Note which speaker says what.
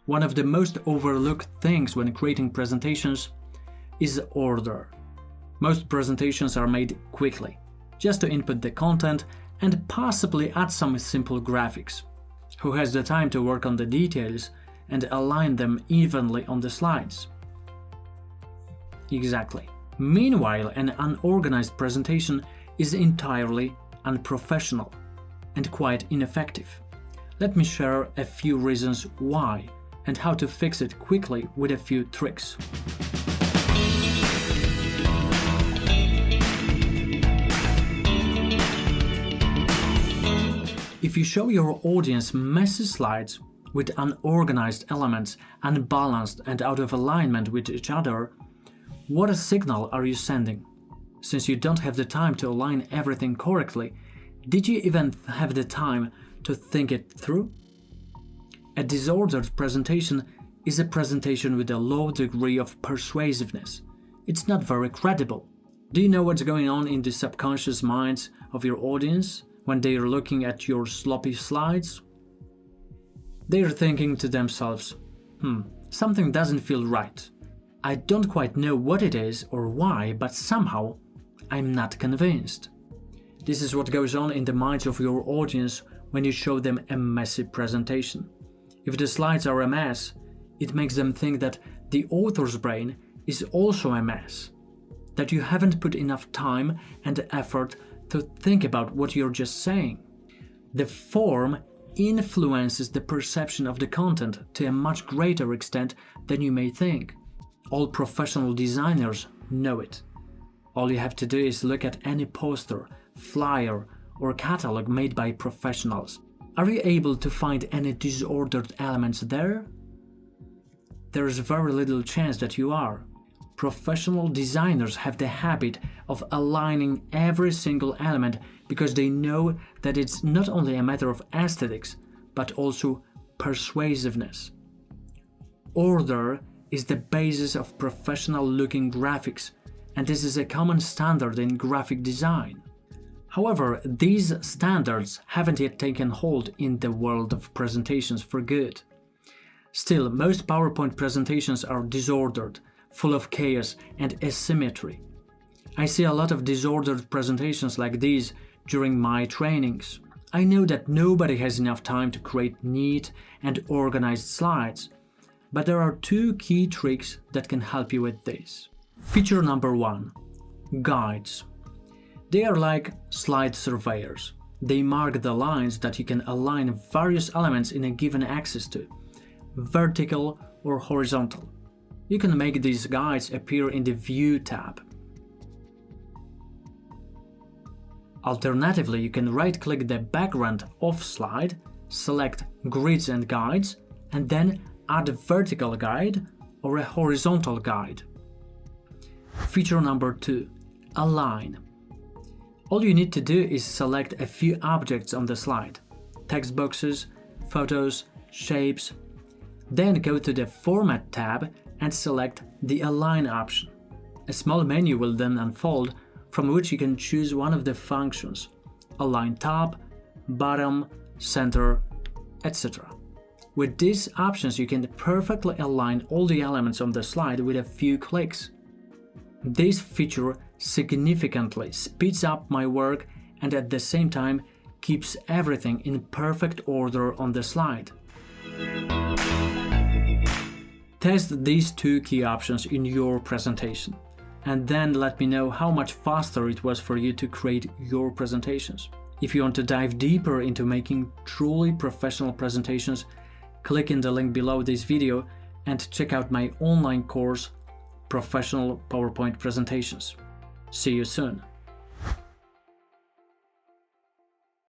Speaker 1: One of the most overlooked things when creating presentations is order. Most presentations are made quickly, just to input the content and possibly add some simple graphics. Who has the time to work on the details and align them evenly on the slides? Exactly. Meanwhile, an unorganized presentation is entirely unprofessional and quite ineffective. Let me share a few reasons why and how to fix it quickly with a few tricks. If you show your audience messy slides with unorganized elements, unbalanced and out of alignment with each other, what a signal are you sending? Since you don't have the time to align everything correctly, did you even have the time to think it through? A disordered presentation is a presentation with a low degree of persuasiveness. It's not very credible. Do you know what's going on in the subconscious minds of your audience when they are looking at your sloppy slides? They are thinking to themselves, something doesn't feel right. I don't quite know what it is or why, but somehow I'm not convinced. This is what goes on in the minds of your audience when you show them a messy presentation. If the slides are a mess, it makes them think that the author's brain is also a mess, that you haven't put enough time and effort to think about what you're just saying. The form influences the perception of the content to a much greater extent than you may think. All professional designers know it. All you have to do is look at any poster, flyer, or catalog made by professionals. Are you able to find any disordered elements there? There's very little chance that you are. Professional designers have the habit of aligning every single element because they know that it's not only a matter of aesthetics, but also persuasiveness. Order is the basis of professional-looking graphics, and this is a common standard in graphic design. However, these standards haven't yet taken hold in the world of presentations for good. Still, most PowerPoint presentations are disordered, full of chaos and asymmetry. I see a lot of disordered presentations like these during my trainings. I know that nobody has enough time to create neat and organized slides, but there are two key tricks that can help you with this. Feature number 1: guides. They are like slide surveyors. They mark the lines that you can align various elements in a given axis to, vertical or horizontal. You can make these guides appear in the View tab. Alternatively, you can right-click the background of slide, select Grids and Guides, and then add a vertical guide or a horizontal guide. Feature number 2: align. All you need to do is select a few objects on the slide, text boxes, photos, shapes. Then go to the Format tab and select the Align option. A small menu will then unfold from which you can choose one of the functions: align top, bottom, center, etc. With these options you can perfectly align all the elements on the slide with a few clicks. This feature significantly speeds up my work and at the same time keeps everything in perfect order on the slide. Test these two key options in your presentation, and then let me know how much faster it was for you to create your presentations. If you want to dive deeper into making truly professional presentations, click in the link below this video and check out my online course, Professional PowerPoint Presentations. See you soon.